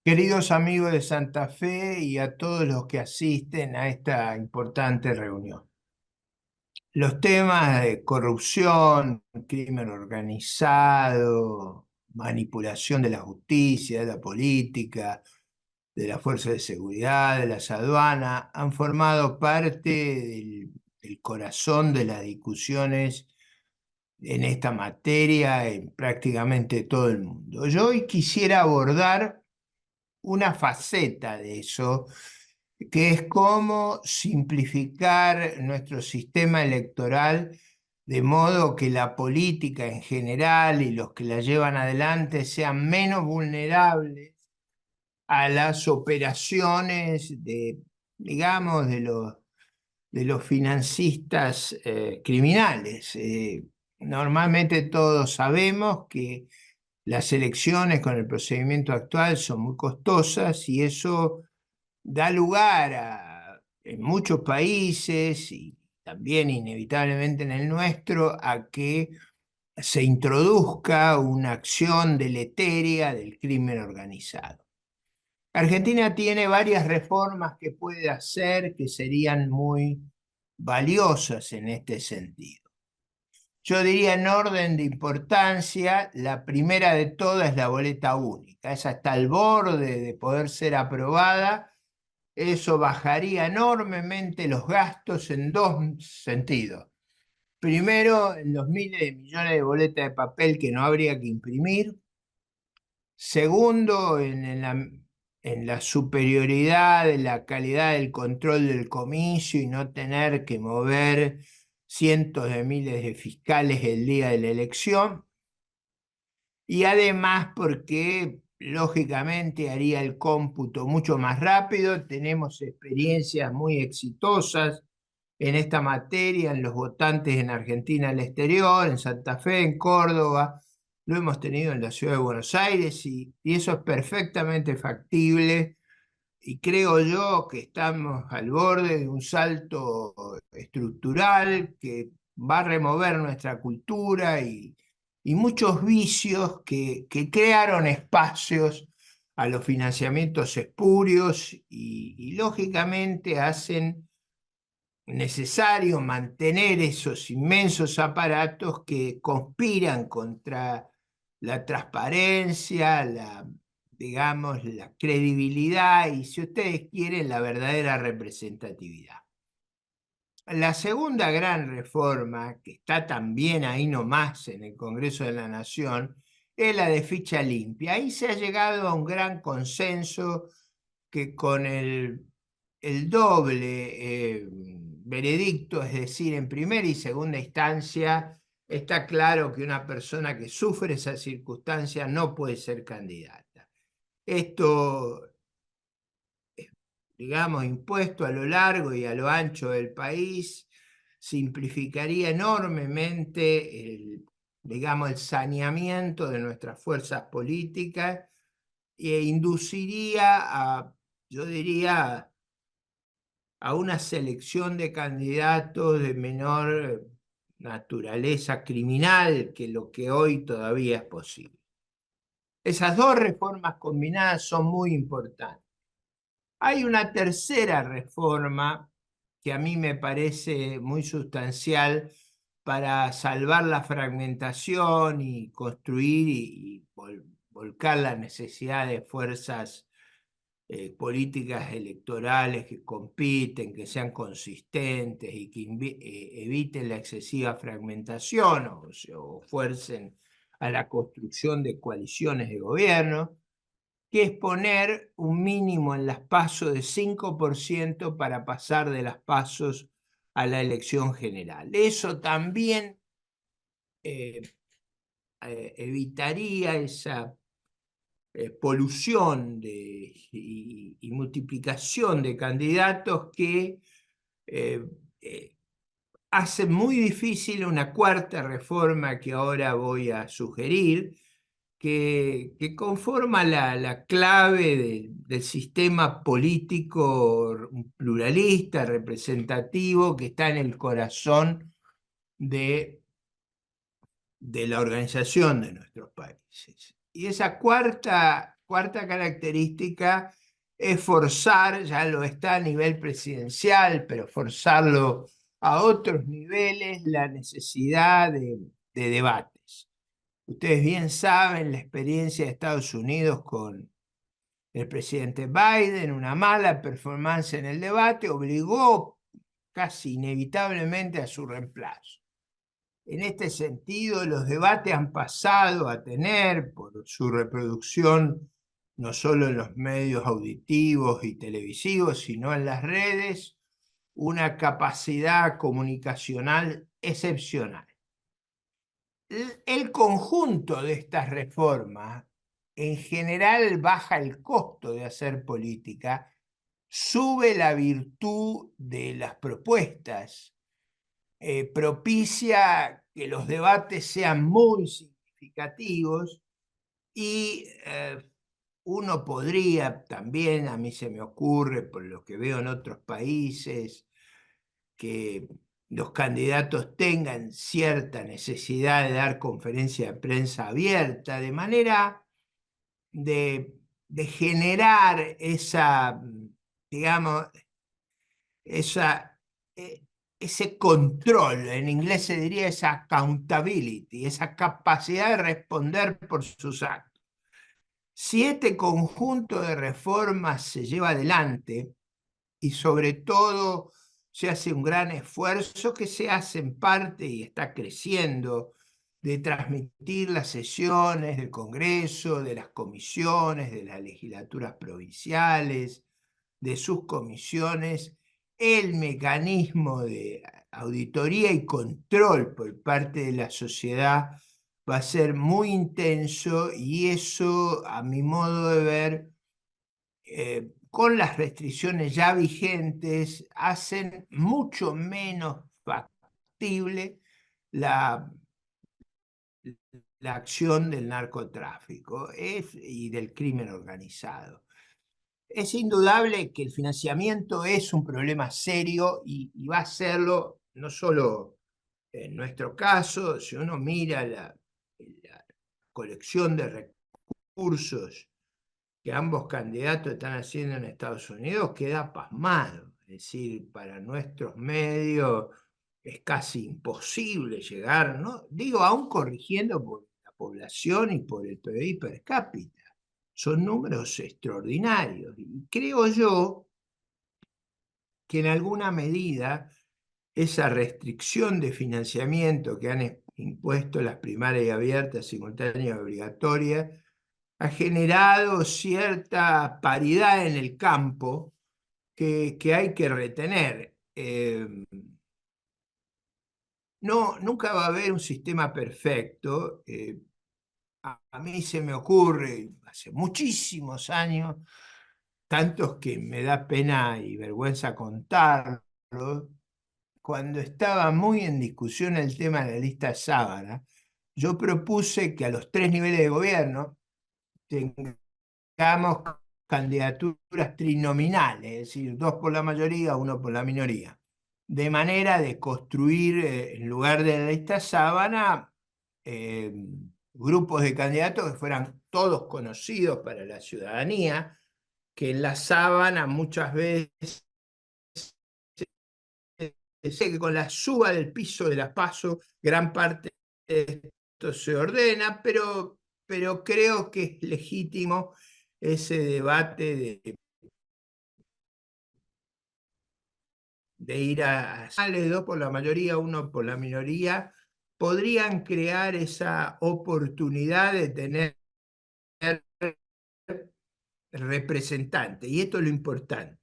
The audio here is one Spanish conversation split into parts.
Queridos amigos de Santa Fe y a todos los que asisten a esta importante reunión. Los temas de corrupción, crimen organizado, manipulación de la justicia, de la política, de las fuerzas de seguridad, de las aduanas, han formado parte del corazón de las discusiones en esta materia en prácticamente todo el mundo. Yo hoy quisiera abordar una faceta de eso, que es cómo simplificar nuestro sistema electoral de modo que la política en general y los que la llevan adelante sean menos vulnerables a las operaciones digamos, de los financistas criminales. Normalmente todos sabemos que las elecciones con el procedimiento actual son muy costosas y eso da lugar en muchos países y también inevitablemente en el nuestro a que se introduzca una acción deletérea del crimen organizado. Argentina tiene varias reformas que puede hacer que serían muy valiosas en este sentido. Yo diría en orden de importancia, la primera de todas es la boleta única. Esa está al borde de poder ser aprobada. Eso bajaría enormemente los gastos en dos sentidos. Primero, en los miles de millones de boletas de papel que no habría que imprimir. Segundo, en la superioridad de la calidad del control del comicio y no tener que mover cientos de miles de fiscales el día de la elección. Y además porque lógicamente haría el cómputo mucho más rápido. Tenemos experiencias muy exitosas en esta materia, en los votantes en Argentina al exterior, en Santa Fe, en Córdoba, lo hemos tenido en la ciudad de Buenos Aires y eso es perfectamente factible y creo yo que estamos al borde de un salto estructural que va a remover nuestra cultura y muchos vicios que crearon espacios a los financiamientos espurios y lógicamente hacen necesario mantener esos inmensos aparatos que conspiran contra la transparencia, digamos, la credibilidad y, si ustedes quieren, la verdadera representatividad. La segunda gran reforma, que está también ahí nomás en el Congreso de la Nación, es la de ficha limpia. Ahí se ha llegado a un gran consenso que con el doble veredicto, es decir, en primera y segunda instancia, está claro que una persona que sufre esa circunstancia no puede ser candidata. Esto, digamos, impuesto a lo largo y a lo ancho del país, simplificaría enormemente digamos, el saneamiento de nuestras fuerzas políticas e induciría yo diría, a una selección de candidatos de menor naturaleza criminal que lo que hoy todavía es posible. Esas dos reformas combinadas son muy importantes. Hay una tercera reforma que a mí me parece muy sustancial para salvar la fragmentación y construir y volcar la necesidad de fuerzas políticas electorales que compiten, que sean consistentes y que eviten la excesiva fragmentación o fuercen a la construcción de coaliciones de gobierno, que es poner un mínimo en las PASO de 5% para pasar de las PASOs a la elección general. Eso también eh, evitaría esa polución y multiplicación de candidatos que eh, eh, hace muy difícil una cuarta reforma que ahora voy a sugerir, que conforma la clave del sistema político pluralista, representativo, que está en el corazón de la organización de nuestros países. Y esa cuarta cuarta característica es forzar, ya lo está a nivel presidencial, pero forzarlo a otros niveles, la necesidad de debates. Ustedes bien saben la experiencia de Estados Unidos con el presidente Biden, una mala performance en el debate, obligó casi inevitablemente a su reemplazo. En este sentido, los debates han pasado a tener, por su reproducción, no solo en los medios auditivos y televisivos, sino en las redes, una capacidad comunicacional excepcional. El conjunto de estas reformas, en general, baja el costo de hacer política, sube la virtud de las propuestas, propicia que los debates sean muy significativos y uno podría también, a mí se me ocurre, por lo que veo en otros países, que los candidatos tengan cierta necesidad de dar conferencia de prensa abierta, de manera de generar esa, digamos, esa, ese control, en inglés se diría esa accountability, esa capacidad de responder por sus actos. Si este conjunto de reformas se lleva adelante y sobre todo se hace un gran esfuerzo que se hace en parte y está creciendo de transmitir las sesiones del Congreso, de las comisiones, de las legislaturas provinciales, de sus comisiones, el mecanismo de auditoría y control por parte de la sociedad va a ser muy intenso y eso, a mi modo de ver, con las restricciones ya vigentes, hacen mucho menos factible la, la acción del narcotráfico y del crimen organizado. Es indudable que el financiamiento es un problema serio y va a serlo no solo en nuestro caso. Si uno mira la colección de recursos que ambos candidatos están haciendo en Estados Unidos, queda pasmado. Es decir, para nuestros medios es casi imposible llegar, ¿no? Digo, aún corrigiendo por la población y por el PBI per cápita. Son números extraordinarios. Y creo yo que en alguna medida esa restricción de financiamiento que han impuesto las primarias abiertas, simultáneas y obligatorias, ha generado cierta paridad en el campo que hay que retener. No, nunca va a haber un sistema perfecto. A mí se me ocurre, hace muchísimos años, tantos que me da pena y vergüenza contarlo, cuando estaba muy en discusión el tema de la lista Sábana, yo propuse que a los 3 niveles de gobierno tengamos candidaturas trinominales, es decir, 2 por la mayoría, 1 por la minoría, de manera de construir, en lugar de la lista Sábana, eh, grupos de candidatos que fueran todos conocidos para la ciudadanía, que en la Sábana muchas veces, sé que con la suba del piso de la PASO, gran parte de esto se ordena, pero creo que es legítimo ese debate de ir a 2 por la mayoría, 1 por la minoría, podrían crear esa oportunidad de tener representante. Y esto es lo importante.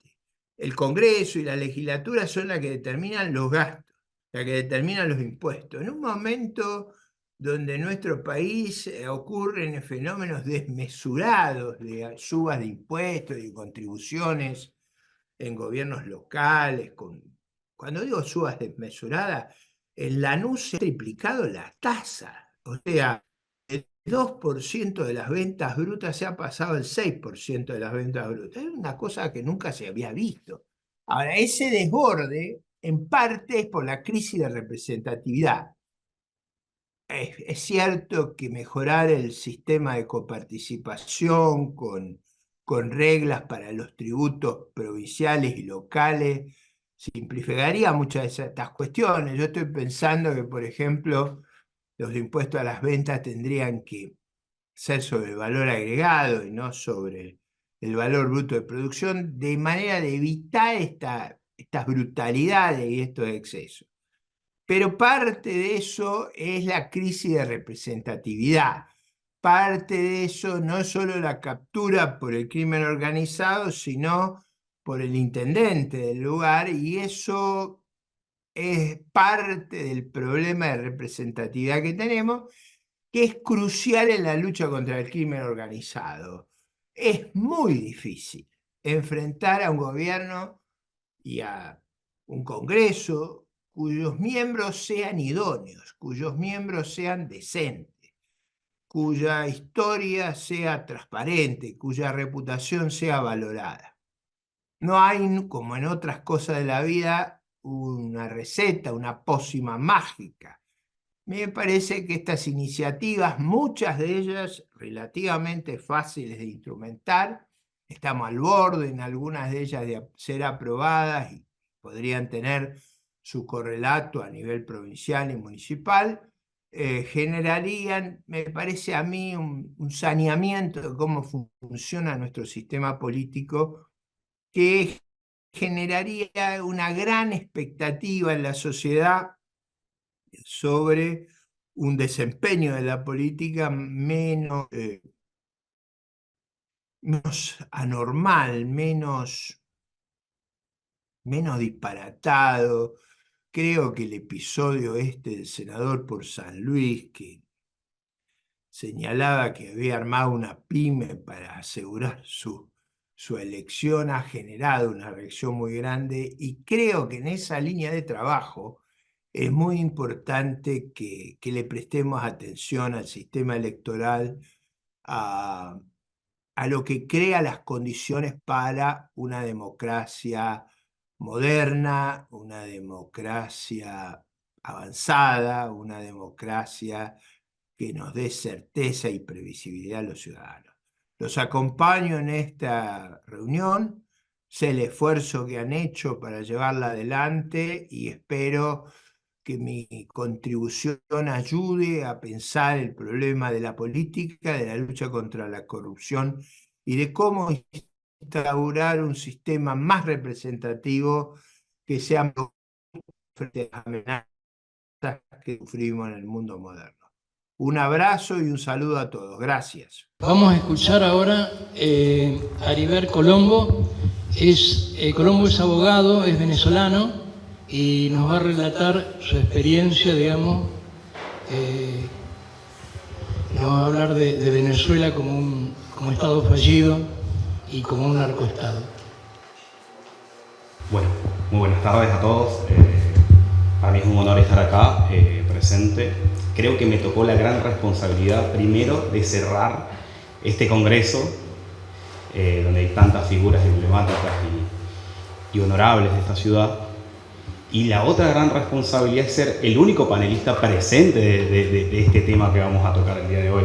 El Congreso y la legislatura son las que determinan los gastos, las que determinan los impuestos. En un momento donde en nuestro país ocurren fenómenos desmesurados de subas de impuestos y contribuciones en gobiernos locales, cuando digo subas desmesuradas, en Lanús se ha triplicado la tasa. O sea, el 2% de las ventas brutas se ha pasado al 6% de las ventas brutas. Es una cosa que nunca se había visto. Ahora, ese desborde en parte es por la crisis de representatividad. Es cierto que mejorar el sistema de coparticipación con reglas para los tributos provinciales y locales simplificaría muchas de estas cuestiones. Yo estoy pensando que, por ejemplo, los impuestos a las ventas tendrían que ser sobre el valor agregado y no sobre el valor bruto de producción, de manera de evitar estas brutalidades y estos excesos. Pero parte de eso es la crisis de representatividad. Parte de eso no es solo la captura por el crimen organizado, sino por el intendente del lugar, y eso es parte del problema de representatividad que tenemos, que es crucial en la lucha contra el crimen organizado. Es muy difícil enfrentar a un gobierno y a un Congreso cuyos miembros sean idóneos, cuyos miembros sean decentes, cuya historia sea transparente, cuya reputación sea valorada. No hay, como en otras cosas de la vida, una receta, una pócima mágica. Me parece que estas iniciativas, muchas de ellas relativamente fáciles de instrumentar, estamos al borde en algunas de ellas de ser aprobadas y podrían tener su correlato a nivel provincial y municipal, generarían, me parece a mí, un saneamiento de cómo funciona nuestro sistema político, que generaría una gran expectativa en la sociedad sobre un desempeño de la política menos anormal, menos disparatado. Creo que el episodio del senador por San Luis, que señalaba que había armado una pyme para asegurar su elección, ha generado una reacción muy grande, y creo que en esa línea de trabajo es muy importante que le prestemos atención al sistema electoral, a, a lo que crea las condiciones para una democracia moderna, una democracia avanzada, una democracia que nos dé certeza y previsibilidad a los ciudadanos. Los acompaño en esta reunión, sé el esfuerzo que han hecho para llevarla adelante y espero que mi contribución ayude a pensar el problema de la política, de la lucha contra la corrupción y de cómo instaurar un sistema más representativo que sea frente a las amenazas que sufrimos en el mundo moderno. Un abrazo y un saludo a todos. Gracias. Vamos a escuchar ahora a Heriberto Colombo. Colombo es abogado, es venezolano y nos va a relatar su experiencia, digamos. Nos va a hablar de Venezuela como estado fallido y como un narcoestado. Bueno, muy buenas tardes a todos. Para mí es un honor estar acá presente. Creo que me tocó la gran responsabilidad primero de cerrar este congreso, donde hay tantas figuras emblemáticas y honorables de esta ciudad. Y la otra gran responsabilidad es ser el único panelista presente de este tema que vamos a tocar el día de hoy.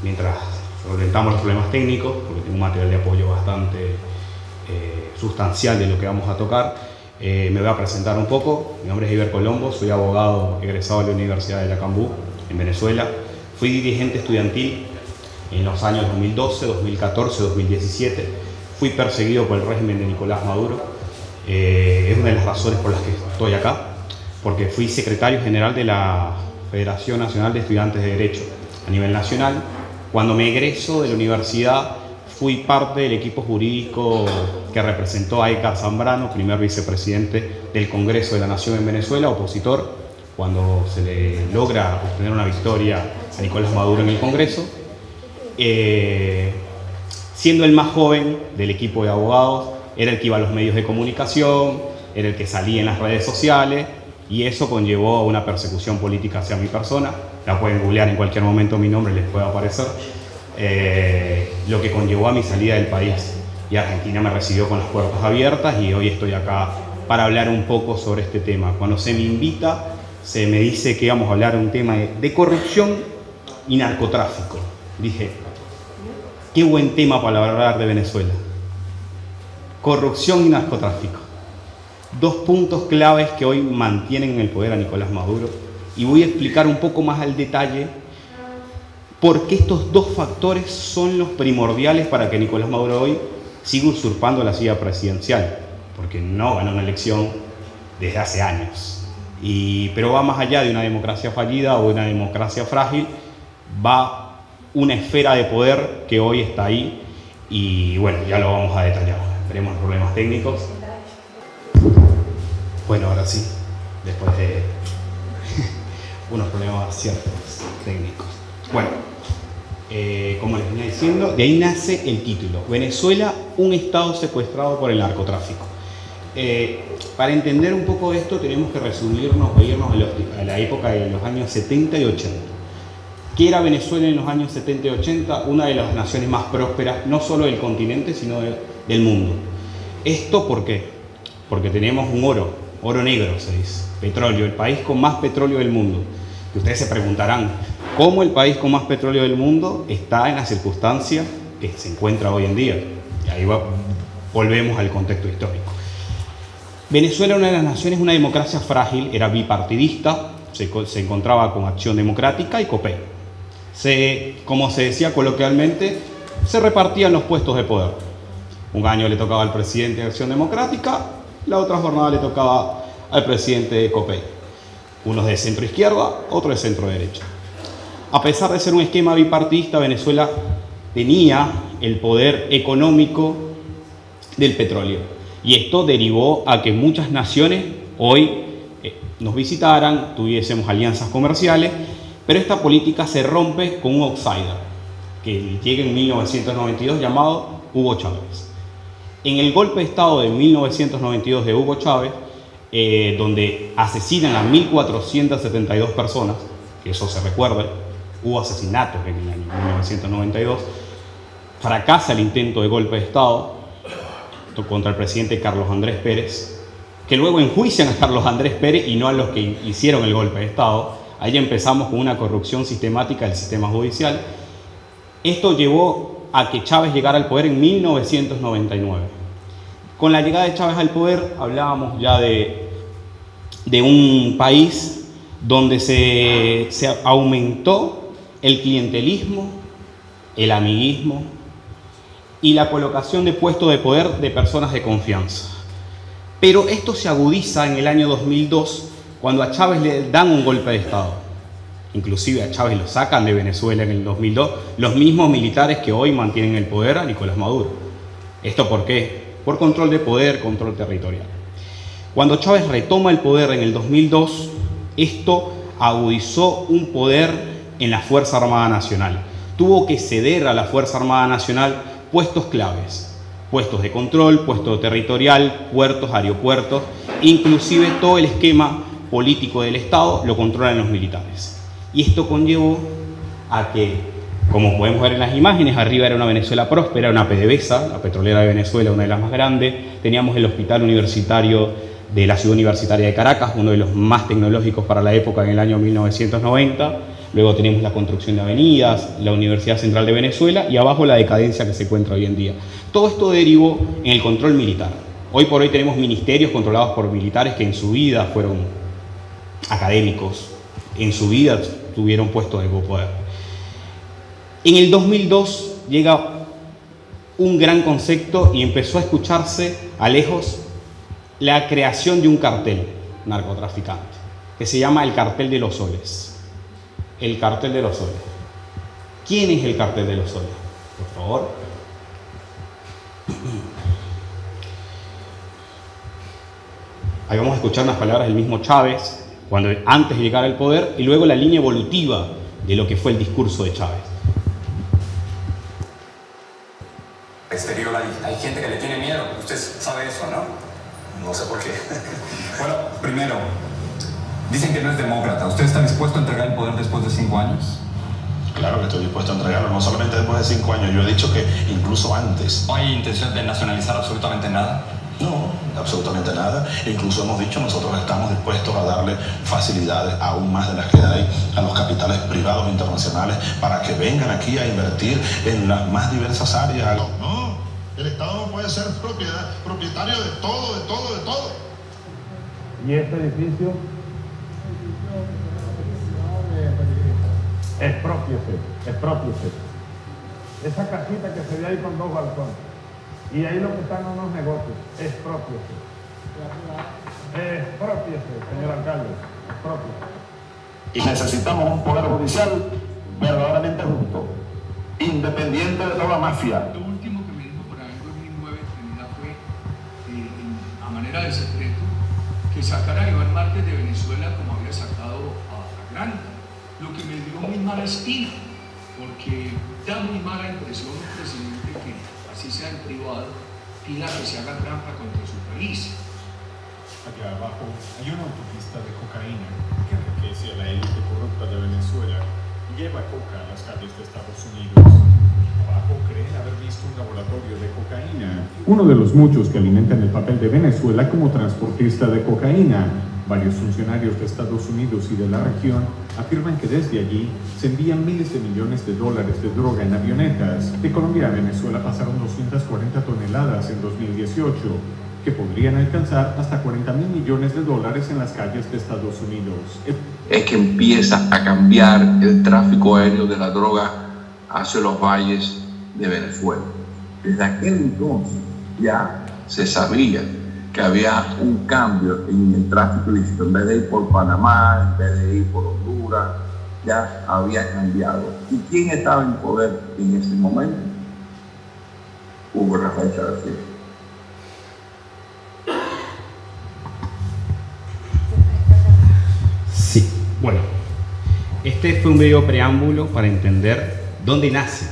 Mientras solventamos los problemas técnicos, porque tengo un material de apoyo bastante sustancial de lo que vamos a tocar, me voy a presentar un poco. Mi nombre es Heriberto Colombo, soy abogado egresado de la Universidad de Yacambú, en Venezuela. Fui dirigente estudiantil en los años 2012, 2014, 2017. Fui perseguido por el régimen de Nicolás Maduro. Es una de las razones por las que estoy acá, porque fui secretario general de la Federación Nacional de Estudiantes de Derecho a nivel nacional. Cuando me egreso de la universidad, fui parte del equipo jurídico que representó a Edgar Zambrano, primer vicepresidente del Congreso de la Nación en Venezuela, opositor, cuando se le logra obtener una victoria a Nicolás Maduro en el Congreso. Siendo el más joven del equipo de abogados, era el que iba a los medios de comunicación, era el que salía en las redes sociales, y eso conllevó a una persecución política hacia mi persona. La pueden googlear en cualquier momento, mi nombre les puede aparecer. Lo que conllevó a mi salida del país. Y Argentina me recibió con las puertas abiertas y hoy estoy acá para hablar un poco sobre este tema. Cuando se me invita se me dice que íbamos a hablar de un tema de corrupción y narcotráfico. Dije, qué buen tema para hablar de Venezuela. Corrupción y narcotráfico. Dos puntos claves que hoy mantienen en el poder a Nicolás Maduro. Y voy a explicar un poco más al detalle por qué estos dos factores son los primordiales para que Nicolás Maduro hoy siga usurpando la silla presidencial. Porque no ganó una elección desde hace años. Pero va más allá de una democracia fallida o de una democracia frágil. Va una esfera de poder que hoy está ahí. Y bueno, ya lo vamos a detallar. Veremos los problemas técnicos. Bueno, ahora sí, después de unos problemas ciertos técnicos. Bueno, como les venía diciendo, de ahí nace el título. Venezuela, un estado secuestrado por el narcotráfico. Para entender un poco de esto tenemos que resumirnos o irnos a la época de los años 70 y 80. ¿Qué era Venezuela en los años 70 y 80? Una de las naciones más prósperas, no solo del continente, sino del mundo. ¿Esto por qué? Porque tenemos un oro negro se dice, petróleo, el país con más petróleo del mundo. Y ustedes se preguntarán, ¿cómo el país con más petróleo del mundo está en la circunstancia que se encuentra hoy en día? Y ahí volvemos al contexto histórico. Venezuela, una de las naciones, una democracia frágil, era bipartidista, se encontraba con Acción Democrática y COPEI. Como se decía coloquialmente, se repartían los puestos de poder. Un año le tocaba al presidente de Acción Democrática, la otra jornada le tocaba al presidente de COPEI. Unos de centro izquierda, otros de centro derecha. A pesar de ser un esquema bipartidista, Venezuela tenía el poder económico del petróleo. Y esto derivó a que muchas naciones hoy nos visitaran, tuviésemos alianzas comerciales, pero esta política se rompe con un outsider que llega en 1992 llamado Hugo Chávez. En el golpe de Estado de 1992 de Hugo Chávez, donde asesinan a 1.472 personas, que eso se recuerde, hubo asesinatos en el año 1992, fracasa el intento de golpe de Estado contra el presidente Carlos Andrés Pérez, que luego enjuician a Carlos Andrés Pérez y no a los que hicieron el golpe de Estado. Ahí empezamos con una corrupción sistemática del sistema judicial. Esto llevó a que Chávez llegara al poder en 1999. Con la llegada de Chávez al poder hablábamos ya de un país donde se aumentó el clientelismo, el amiguismo y la colocación de puestos de poder de personas de confianza. Pero esto se agudiza en el año 2002 cuando a Chávez le dan un golpe de Estado. Inclusive a Chávez lo sacan de Venezuela en el 2002 los mismos militares que hoy mantienen el poder a Nicolás Maduro. ¿Esto por qué? Por control de poder, control territorial. Cuando Chávez retoma el poder en el 2002, esto agudizó un poder en la Fuerza Armada Nacional. Tuvo que ceder a la Fuerza Armada Nacional puestos claves, puestos de control, puestos territorial, puertos, aeropuertos, inclusive todo el esquema político del Estado lo controlan los militares. Y esto conllevó a que, como podemos ver en las imágenes, arriba era una Venezuela próspera, una PDVSA, la petrolera de Venezuela, una de las más grandes. Teníamos el hospital universitario de la ciudad universitaria de Caracas, uno de los más tecnológicos para la época en el año 1990. Luego tenemos la construcción de avenidas, la Universidad Central de Venezuela y abajo la decadencia que se encuentra hoy en día. Todo esto derivó en el control militar. Hoy por hoy tenemos ministerios controlados por militares que en su vida fueron académicos, en su vida tuvieron puestos de poder. En el 2002 llega un gran concepto y empezó a escucharse a lejos la creación de un cartel narcotraficante que se llama el Cartel de los Soles. El Cartel de los Soles. ¿Quién es el Cartel de los Soles? Por favor. Ahí vamos a escuchar unas palabras del mismo Chávez antes de llegar al poder y luego la línea evolutiva de lo que fue el discurso de Chávez. Exterior hay gente que le tiene miedo. Usted sabe eso, ¿no? No sé por qué. Bueno, primero, dicen que no es demócrata. ¿Usted está dispuesto a entregar el poder después de 5 años? Claro que estoy dispuesto a entregarlo, no solamente después de 5 años. Yo he dicho que incluso antes. ¿No hay intención de nacionalizar absolutamente nada? No, absolutamente nada. Incluso hemos dicho, nosotros estamos dispuestos a darle facilidades aún más de las que hay a los capitales privados internacionales para que vengan aquí a invertir en las más diversas áreas. No, el Estado no puede ser propietario de todo, de todo, de todo. ¿Y este edificio? Expropiese. Esa casita que se ve ahí con 2 balcones. Y ahí lo que están unos negocios. Expropiese, señor alcalde. Expropiese. Y necesitamos un poder judicial verdaderamente justo, independiente de toda mafia. Lo último que me dijo por ahí en 2009 Trinidad fue, a manera de secreto, que sacara a Iván Márquez de Venezuela como había sacado a Granda, lo que me dio muy mala espina, porque da muy mala impresión un presidente que, así sea en privado, pida que se haga trampa contra su país. Allá abajo hay una autopista de cocaína que enriquece a la élite corrupta de Venezuela y lleva coca a las calles de Estados Unidos. Abajo creen haber visto un laboratorio de cocaína, uno de los muchos que alimentan el papel de Venezuela como transportista de cocaína. Varios funcionarios de Estados Unidos y de la región afirman que desde allí se envían miles de millones de dólares de droga en avionetas. De Colombia a Venezuela pasaron 240 toneladas en 2018, que podrían alcanzar hasta 40.000 millones de dólares en las calles de Estados Unidos. Es que empieza a cambiar el tráfico aéreo de la droga hacia los valles de Venezuela. Desde aquel entonces ya se sabía que había un cambio en el tráfico ilícito. En vez de ir por Panamá, en vez de ir por Honduras, ya había cambiado. ¿Y quién estaba en poder en ese momento? Hugo Rafael Chávez. Sí, bueno, este fue un breve preámbulo para entender dónde nace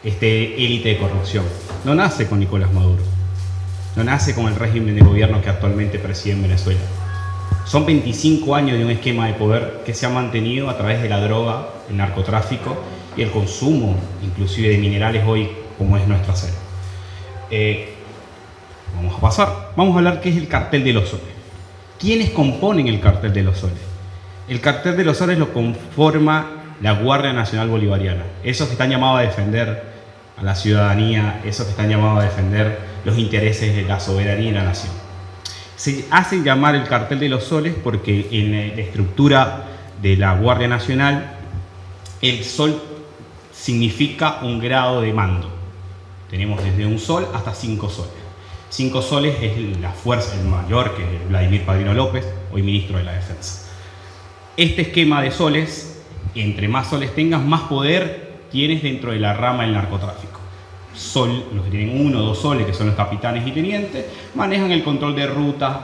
este élite de corrupción. No nace con Nicolás Maduro, no nace con el régimen de gobierno que actualmente preside en Venezuela. Son 25 años de un esquema de poder que se ha mantenido a través de la droga, el narcotráfico y el consumo, inclusive de minerales hoy, como es nuestra acero. Vamos a hablar qué es el cartel de los soles. ¿Quiénes componen el cartel de los soles? El cartel de los soles lo conforma la Guardia Nacional Bolivariana, esos que están llamados a defender a la ciudadanía, esos que están llamados a defender los intereses de la soberanía y la nación. Se hacen llamar el cartel de los soles porque en la estructura de la Guardia Nacional el sol significa un grado de mando. Tenemos desde un sol hasta 5 soles. 5 soles es la fuerza, el mayor, que es Vladimir Padrino López, hoy ministro de la Defensa. Este esquema de soles, entre más soles tengas, más poder tienes dentro de la rama del narcotráfico. Los que tienen 1 o 2 soles, que son los capitanes y tenientes, manejan el control de rutas,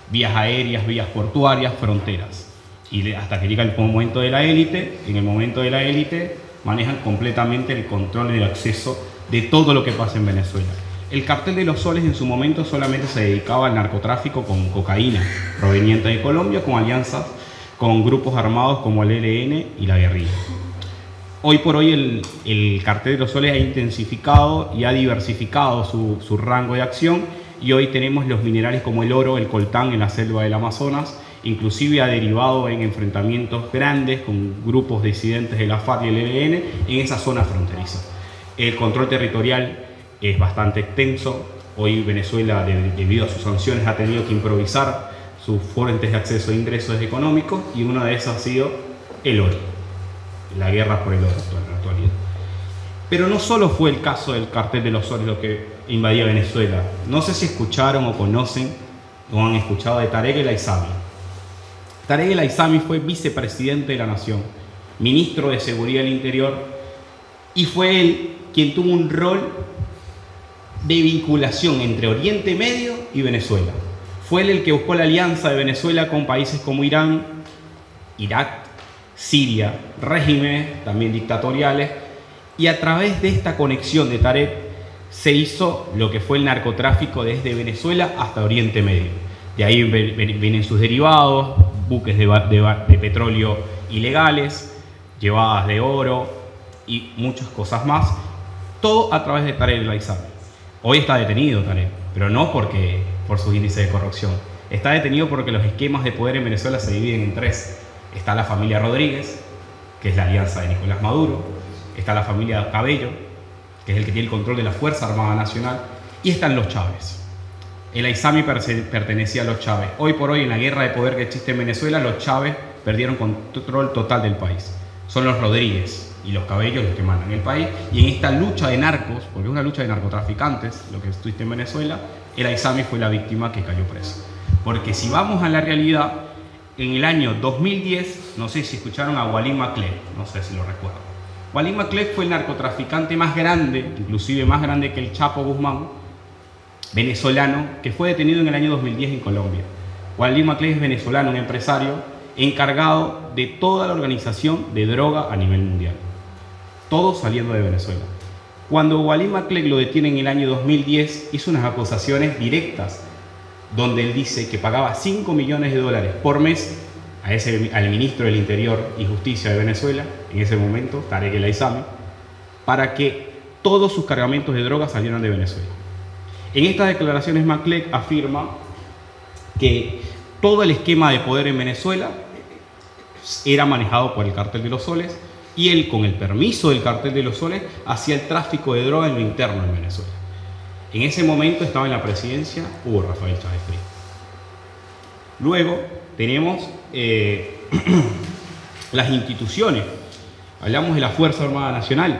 vías aéreas, vías portuarias, fronteras. Y hasta que llega el momento de la élite, en el momento de la élite manejan completamente el control y el acceso de todo lo que pasa en Venezuela. El cartel de los soles en su momento solamente se dedicaba al narcotráfico con cocaína proveniente de Colombia, con alianzas con grupos armados como el ELN y la guerrilla. Hoy por hoy el cartel de los soles ha intensificado y ha diversificado su rango de acción, y hoy tenemos los minerales como el oro, el coltán en la selva del Amazonas, inclusive ha derivado en enfrentamientos grandes con grupos disidentes de la FARC y el ELN en esa zona fronteriza. El control territorial es bastante extenso. Hoy Venezuela, debido a sus sanciones, ha tenido que improvisar sus fuentes de acceso a ingresos económicos, y una de esas ha sido el oro, la guerra por el oro en la actualidad. Pero no solo fue el caso del cartel de los soles lo que invadía Venezuela. No sé si escucharon o conocen o han escuchado de Tarek El Aissami. Tarek El Aissami fue vicepresidente de la Nación, ministro de Seguridad del Interior, y fue él quien tuvo un rol de vinculación entre Oriente Medio y Venezuela. Fue él el que buscó la alianza de Venezuela con países como Irán, Irak, Siria, regímenes también dictatoriales, y a través de esta conexión de Tarek se hizo lo que fue el narcotráfico desde Venezuela hasta Oriente Medio. De ahí vienen sus derivados, buques de petróleo ilegales, llevadas de oro y muchas cosas más, todo a través de Tarek El Aissami. Hoy está detenido Tarek, pero no por sus índices de corrupción. Está detenido porque los esquemas de poder en Venezuela se dividen en tres. Está la familia Rodríguez, que es la alianza de Nicolás Maduro. Está la familia Cabello, que es el que tiene el control de la Fuerza Armada Nacional. Y están los Chávez. El Aizami pertenecía a los Chávez. Hoy por hoy, en la guerra de poder que existe en Venezuela, los Chávez perdieron control total del país. Son los Rodríguez y los Cabellos los que mandan el país. Y en esta lucha de narcos, porque es una lucha de narcotraficantes, lo que estuviste en Venezuela, el Aizami fue la víctima que cayó preso. Porque si vamos a la realidad, en el año 2010, no sé si escucharon a Walid Maclé, no sé si lo recuerdan. Walid Maclé fue el narcotraficante más grande, inclusive más grande que el Chapo Guzmán, venezolano, que fue detenido en el año 2010 en Colombia. Walid Maclé es venezolano, un empresario encargado de toda la organización de droga a nivel mundial. Todo saliendo de Venezuela. Cuando Walid Maclé lo detiene en el año 2010, hizo unas acusaciones directas, donde él dice que pagaba $5 millones por mes al ministro del Interior y Justicia de Venezuela, en ese momento, Tarek El Aizami, para que todos sus cargamentos de droga salieran de Venezuela. En estas declaraciones, Maclé afirma que todo el esquema de poder en Venezuela era manejado por el Cartel de los Soles y él, con el permiso del Cartel de los Soles, hacía el tráfico de droga en lo interno en Venezuela. En ese momento estaba en la presidencia Hugo Rafael Chávez Frías. Luego tenemos las instituciones. Hablamos de la Fuerza Armada Nacional,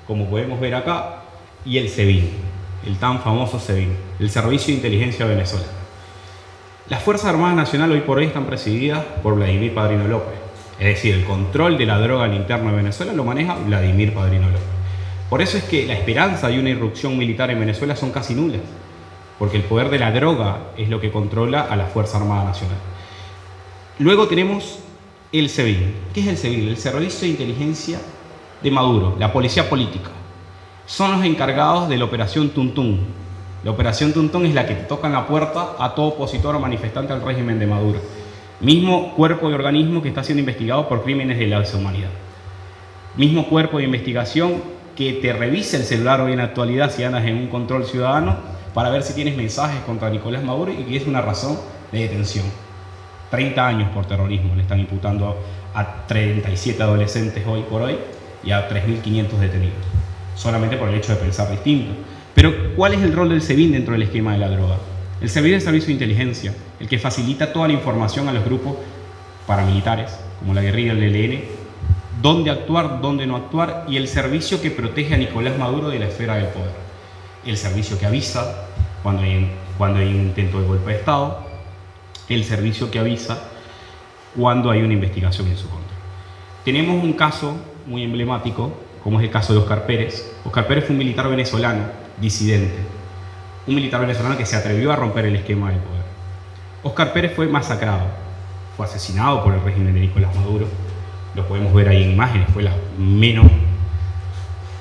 como podemos ver acá, y el SEBIN, el tan famoso SEBIN, el Servicio de Inteligencia Venezolana. Las Fuerzas Armadas Nacionales hoy por hoy están presididas por Vladimir Padrino López. Es decir, el control de la droga al interno de Venezuela lo maneja Vladimir Padrino López. Por eso es que la esperanza de una irrupción militar en Venezuela son casi nulas, porque el poder de la droga es lo que controla a la Fuerza Armada Nacional. Luego tenemos el SEBIN. ¿Qué es el SEBIN? El Servicio de Inteligencia de Maduro, la policía política. Son los encargados de la Operación Tuntún. La Operación Tuntún es la que te tocan la puerta a todo opositor o manifestante al régimen de Maduro. Mismo cuerpo y organismo que está siendo investigado por crímenes de la deshumanidad. Mismo cuerpo de investigación que te revisa el celular hoy en la actualidad si andas en un control ciudadano para ver si tienes mensajes contra Nicolás Maduro y que es una razón de detención. 30 años por terrorismo le están imputando a 37 adolescentes hoy por hoy y a 3.500 detenidos, solamente por el hecho de pensar distinto. Pero, ¿cuál es el rol del SEBIN dentro del esquema de la droga? El SEBIN es el servicio de inteligencia, el que facilita toda la información a los grupos paramilitares, como la guerrilla del ELN, dónde actuar, dónde no actuar, y el servicio que protege a Nicolás Maduro de la esfera del poder. El servicio que avisa cuando hay un intento de golpe de Estado, el servicio que avisa cuando hay una investigación en su contra. Tenemos un caso muy emblemático, como es el caso de Óscar Pérez. Óscar Pérez fue un militar venezolano, disidente, un militar venezolano que se atrevió a romper el esquema del poder. Óscar Pérez fue masacrado, fue asesinado por el régimen de Nicolás Maduro. Lo podemos ver ahí en imágenes, fue la menos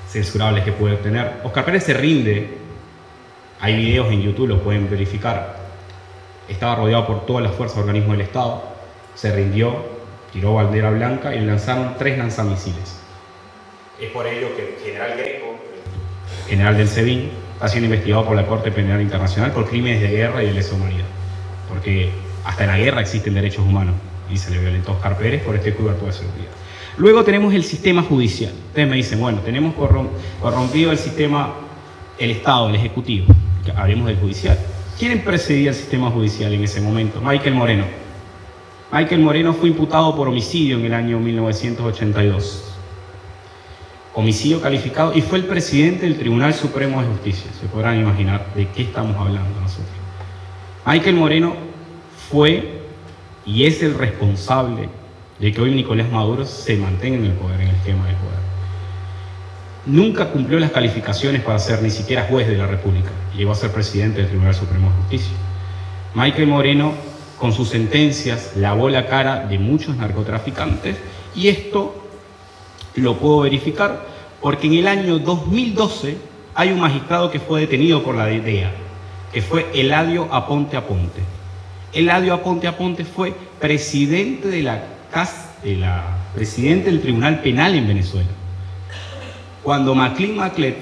censurable que puede obtener. Óscar Pérez se rinde, hay videos en YouTube, lo pueden verificar. Estaba rodeado por todas las fuerzas y organismos del Estado, se rindió, tiró bandera blanca y le lanzaron 3 lanzamisiles. Es por ello que el general Greco, general del SEBIN, está siendo investigado por la Corte Penal Internacional por crímenes de guerra y de lesa humanidad. Porque hasta en la guerra existen derechos humanos y se le violentó a Óscar Pérez por este cuerpo de seguridad. Luego tenemos el sistema judicial. Ustedes me dicen, bueno, tenemos corrompido el sistema, el Estado, el Ejecutivo. Hablemos del judicial. ¿Quién presidía el sistema judicial en ese momento? Michael Moreno. Michael Moreno fue imputado por homicidio en el año 1982. Homicidio calificado, y fue el presidente del Tribunal Supremo de Justicia. Se podrán imaginar de qué estamos hablando nosotros. Michael Moreno fue y es el responsable de que hoy Nicolás Maduro se mantenga en el poder, en el esquema del poder. Nunca cumplió las calificaciones para ser ni siquiera juez de la República. Llegó a ser presidente del Tribunal Supremo de Justicia. Michael Moreno, con sus sentencias, lavó la cara de muchos narcotraficantes, y esto lo puedo verificar porque en el año 2012 hay un magistrado que fue detenido por la DEA, que fue Eladio Aponte Aponte. Eladio Aponte Aponte fue presidente presidente del Tribunal Penal en Venezuela. Cuando Maclé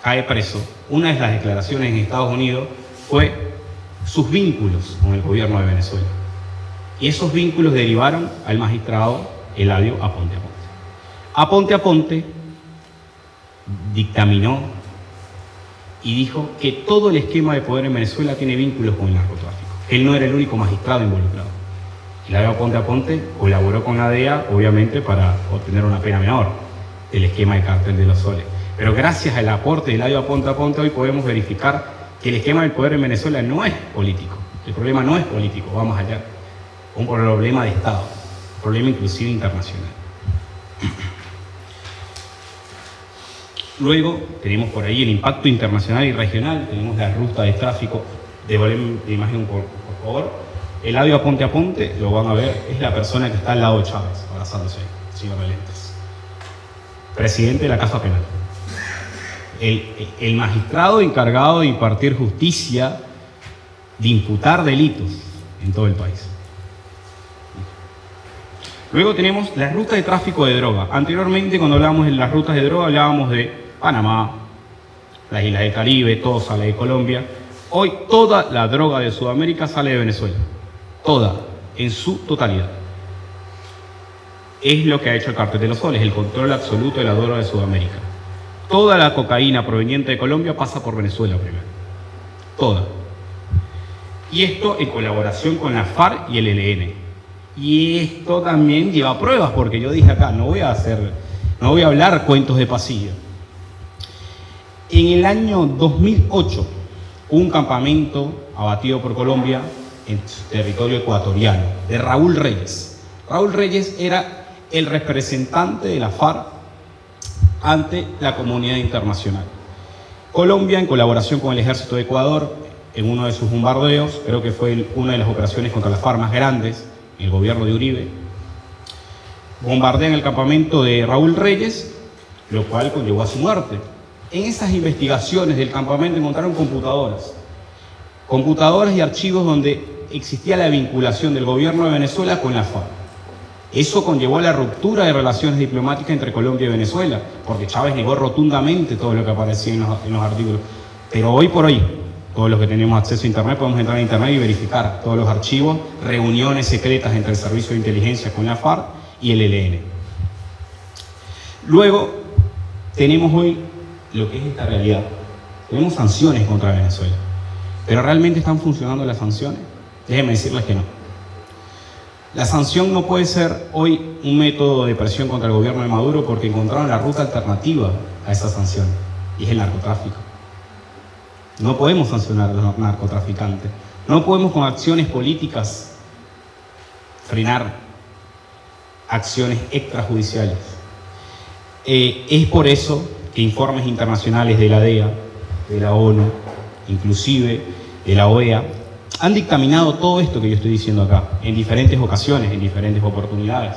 cae preso, una de las declaraciones en Estados Unidos fue sus vínculos con el gobierno de Venezuela. Y esos vínculos derivaron al magistrado Eladio Aponte Aponte. Aponte Aponte dictaminó y dijo que todo el esquema de poder en Venezuela tiene vínculos con el narcotráfico. Él no era el único magistrado involucrado. Eladio Aponte Aponte colaboró con la DEA, obviamente, para obtener una pena menor del esquema del Cartel de los Soles. Pero gracias al aporte de Eladio Aponte Aponte hoy podemos verificar que el esquema del poder en Venezuela no es político. El problema no es político, va más allá. Un problema de Estado, un problema inclusive internacional. Luego tenemos por ahí el impacto internacional y regional, tenemos la ruta de tráfico. Devuelven la imagen por favor. Eladio Aponte Aponte, lo van a ver, es la persona que está al lado de Chávez, abrazándose, señor de lentes. Presidente de la Casa Penal. El magistrado encargado de impartir justicia, de imputar delitos en todo el país. Luego tenemos la ruta de tráfico de droga. Anteriormente, cuando hablábamos de las rutas de droga, hablábamos de Panamá, las Islas del Caribe, todo sale de Colombia. Hoy toda la droga de Sudamérica sale de Venezuela. Toda, en su totalidad. Es lo que ha hecho el Cartel de los Soles, el control absoluto de la droga de Sudamérica. Toda la cocaína proveniente de Colombia pasa por Venezuela primero. Toda. Y esto en colaboración con la FARC y el ELN. Y esto también lleva pruebas, porque yo dije acá, no voy a hablar cuentos de pasillo. En el año 2008, hubo un campamento abatido por Colombia en territorio ecuatoriano, de Raúl Reyes. Raúl Reyes era el representante de la FARC ante la comunidad internacional. Colombia, en colaboración con el ejército de Ecuador, en uno de sus bombardeos, creo que fue una de las operaciones contra las FARC más grandes, el gobierno de Uribe, bombardean el campamento de Raúl Reyes, lo cual conllevó a su muerte. En esas investigaciones del campamento encontraron computadoras y archivos donde existía la vinculación del gobierno de Venezuela con la FARC. Eso conllevó a la ruptura de relaciones diplomáticas entre Colombia y Venezuela, porque Chávez negó rotundamente todo lo que aparecía en los artículos. Pero hoy por hoy, todos los que tenemos acceso a Internet, podemos entrar a Internet y verificar todos los archivos, reuniones secretas entre el Servicio de Inteligencia con la FARC y el ELN. Luego, tenemos hoy lo que es esta realidad. Tenemos sanciones contra Venezuela. ¿Pero realmente están funcionando las sanciones? Déjenme decirles que no. La sanción no puede ser hoy un método de presión contra el gobierno de Maduro, porque encontraron la ruta alternativa a esa sanción, y es el narcotráfico. No podemos sancionar a los narcotraficantes. No podemos con acciones políticas frenar acciones extrajudiciales. Es por eso que informes internacionales de la DEA, de la ONU, inclusive de la OEA, han dictaminado todo esto que yo estoy diciendo acá, en diferentes ocasiones, en diferentes oportunidades.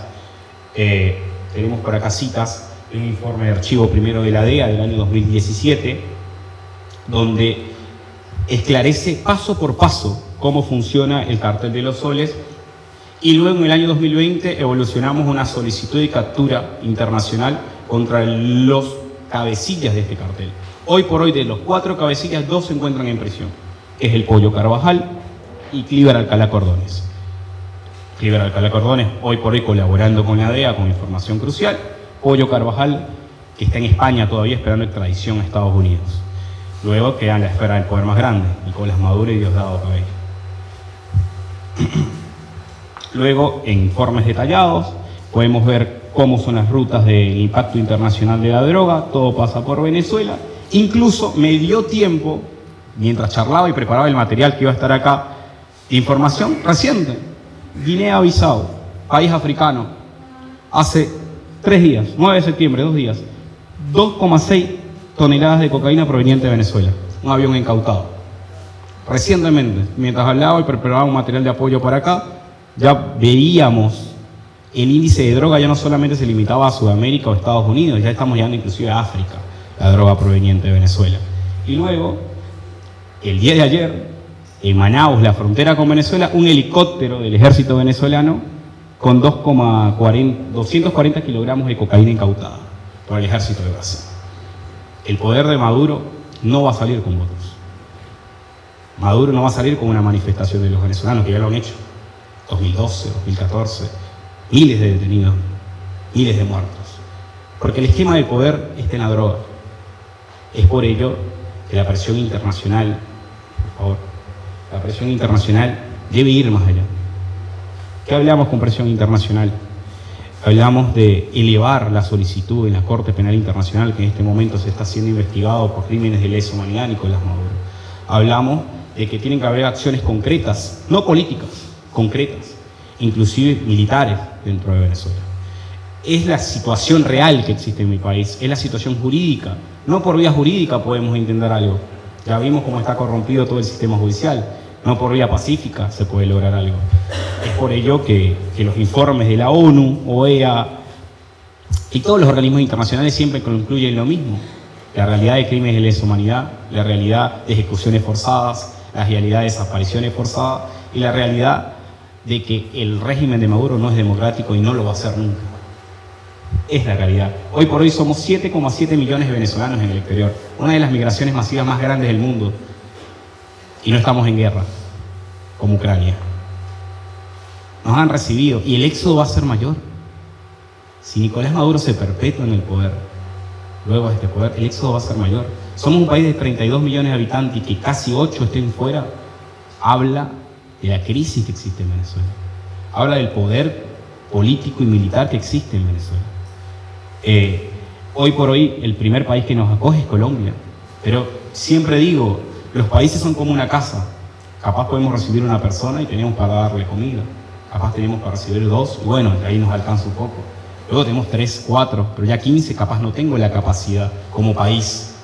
Tenemos por acá citas, un informe de archivo primero de la DEA del año 2017, donde esclarece paso por paso cómo funciona el Cartel de los Soles, y luego en el año 2020 evolucionamos una solicitud de captura internacional contra los cabecillas de este cartel. Hoy por hoy, de los 4 cabecillas, 2 se encuentran en prisión, que es el Pollo Carvajal y Cliver Alcalá Cordones. Cliver Alcalá Cordones, hoy por hoy colaborando con la DEA con información crucial. Pollo Carvajal, que está en España todavía esperando extradición a Estados Unidos. Luego queda en la esfera del poder más grande, Nicolás Maduro y Diosdado Cabello. Luego, en informes detallados, podemos ver cómo son las rutas del impacto internacional de la droga. Todo pasa por Venezuela. Incluso me dio tiempo, mientras charlaba y preparaba el material que iba a estar acá, información reciente. Guinea-Bissau, país africano, hace 3 días, 9 de septiembre, 2 días, 2,6 toneladas de cocaína proveniente de Venezuela, un avión incautado. Recientemente, mientras hablaba y preparaba un material de apoyo para acá, ya veíamos el índice de droga ya no solamente se limitaba a Sudamérica o Estados Unidos, ya estamos llegando inclusive a África, la droga proveniente de Venezuela. Y luego, el día de ayer, en Manaus, la frontera con Venezuela, un helicóptero del ejército venezolano con 240 kilogramos de cocaína incautada por el ejército de Brasil. El poder de Maduro no va a salir con votos. Maduro no va a salir con una manifestación de los venezolanos, que ya lo han hecho. 2012, 2014, miles de detenidos, miles de muertos. Porque el esquema de poder está en la droga. Es por ello que la presión internacional, por favor, la presión internacional debe ir más allá. ¿Qué hablamos con presión internacional? Hablamos de elevar la solicitud en la Corte Penal Internacional, que en este momento se está siendo investigado por crímenes de lesa humanidad, Nicolás Maduro. Hablamos de que tienen que haber acciones concretas, no políticas, concretas, inclusive militares dentro de Venezuela. Es la situación real que existe en mi país, es la situación jurídica. No por vía jurídica podemos intentar algo. Ya vimos cómo está corrompido todo el sistema judicial. No por vía pacífica se puede lograr algo. Es por ello que los informes de la ONU, OEA y todos los organismos internacionales siempre concluyen lo mismo. La realidad de crímenes de lesa humanidad, la realidad de ejecuciones forzadas, la realidad de desapariciones forzadas y la realidad de que el régimen de Maduro no es democrático y no lo va a ser nunca. Es la realidad. Hoy por hoy somos 7,7 millones de venezolanos en el exterior, una de las migraciones masivas más grandes del mundo, y no estamos en guerra, como Ucrania. Nos han recibido y el éxodo va a ser mayor. Si Nicolás Maduro se perpetúa en el poder, luego de este poder, el éxodo va a ser mayor. Somos un país de 32 millones de habitantes y que casi 8 estén fuera. Habla de la crisis que existe en Venezuela. Habla del poder político y militar que existe en Venezuela. Hoy por hoy el primer país que nos acoge es Colombia, pero siempre digo, los países son como una casa. Capaz podemos recibir una persona y tenemos para darle comida, capaz tenemos para recibir 2 y bueno, ahí nos alcanza un poco. Luego tenemos 3, 4, pero ya 15 capaz no tengo la capacidad como país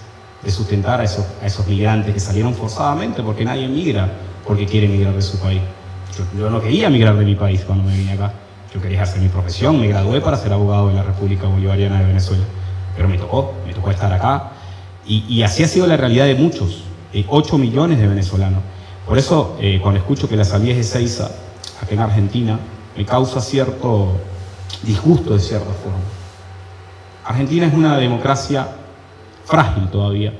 de sustentar a esos migrantes que salieron forzadamente, porque nadie migra porque quiere emigrar de su país. Yo no quería emigrar de mi país cuando me vine acá. Yo quería ejercer mi profesión, me gradué para ser abogado de la República Bolivariana de Venezuela, pero me tocó estar acá. Y así ha sido la realidad de muchos, 8 millones de venezolanos. Por eso, cuando escucho que la salida es de Ezeiza, acá en Argentina, me causa cierto disgusto de cierta forma. Argentina es una democracia frágil todavía,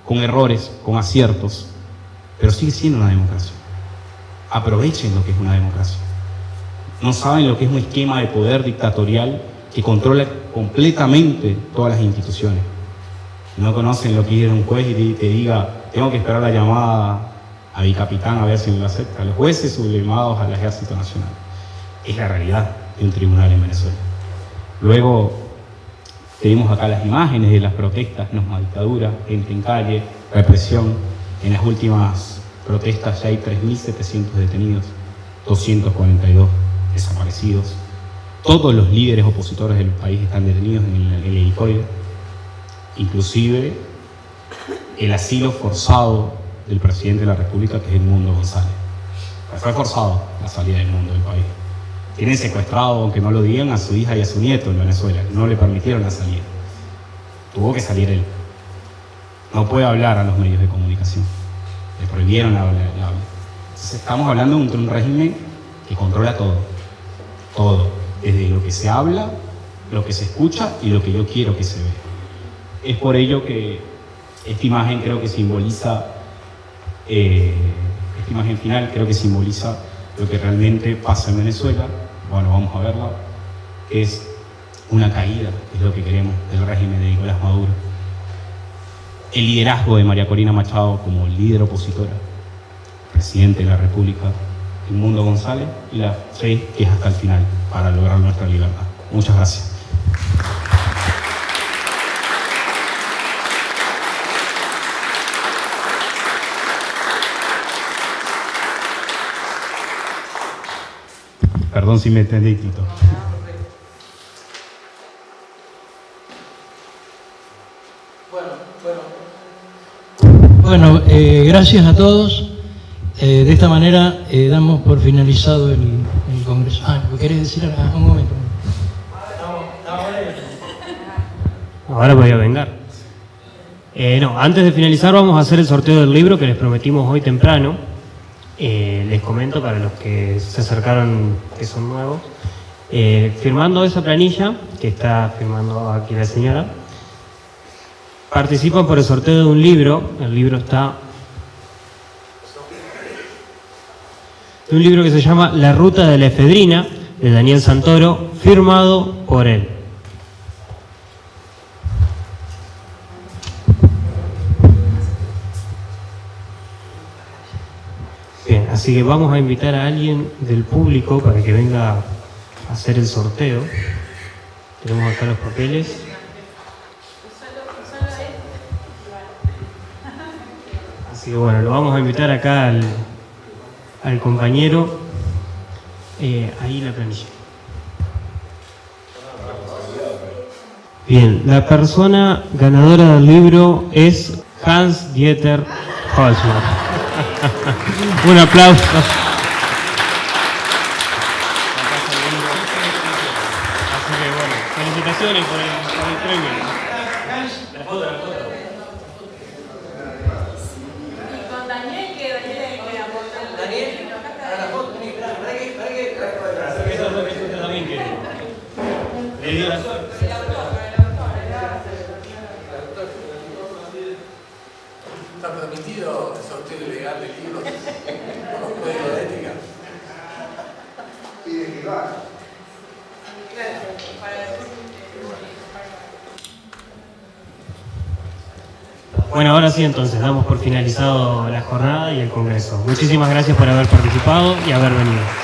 con errores, con aciertos, pero sigue siendo una democracia. Aprovechen lo que es una democracia. No saben lo que es un esquema de poder dictatorial que controla completamente todas las instituciones. No conocen lo que es un juez y te diga, tengo que esperar la llamada a mi capitán a ver si me lo acepta. Los jueces sublimados al Ejército Nacional. Es la realidad de un tribunal en Venezuela. Luego tenemos acá las imágenes de las protestas, una dictadura, gente en calle, represión. En las últimas protestas ya hay 3.700 detenidos, 242 desaparecidos. Todos los líderes opositores del país están detenidos en el helicoide, inclusive el asilo forzado del presidente de la República, que es Edmundo González. Fue forzado la salida del mundo del país. Tienen secuestrado, aunque no lo digan, a su hija y a su nieto en Venezuela. No le permitieron la salida. Tuvo que salir él. No puede hablar a los medios de comunicación. Le prohibieron hablar. Entonces estamos hablando de un régimen que controla todo. Todo. Desde lo que se habla, lo que se escucha y lo que yo quiero que se vea. Es por ello que esta imagen creo que simboliza, esta imagen final creo que simboliza lo que realmente pasa en Venezuela. Bueno, vamos a verla, que es una caída, que es lo que queremos del régimen de Nicolás Maduro. El liderazgo de María Corina Machado como líder opositora, presidente de la República, Edmundo González, y la fe que es hasta el final para lograr nuestra libertad. Muchas gracias. Perdón si me entendí, Tito. Bueno, gracias a todos. De esta manera damos por finalizado el Congreso. ¿Lo querés decir un momento? Ahora me voy a vengar. No, antes de finalizar vamos a hacer el sorteo del libro que les prometimos hoy temprano. Les comento para los que se acercaron, que son nuevos. Firmando esa planilla, que está firmando aquí la señora, participan por el sorteo de un libro. El libro está... de un libro que se llama La Ruta de la Efedrina, de Daniel Santoro, firmado por él. Bien, así que vamos a invitar a alguien del público para que venga a hacer el sorteo. Tenemos acá los papeles. Así que bueno, lo vamos a invitar acá al compañero. Ahí la planilla. Bien, la persona ganadora del libro es Hans Dieter Holzmann. Un aplauso. Así que bueno, felicitaciones por el premio. La foto, la foto. Con Daniel, que Daniel aporta. Daniel, para la foto, para que eso también quiere. Le dio la suerte. ¿Está permitido el sorteo ilegal de libros con los códigos de ética? Pide que va. Bueno, ahora sí, entonces, damos por finalizado la jornada y el congreso. Muchísimas gracias por haber participado y haber venido.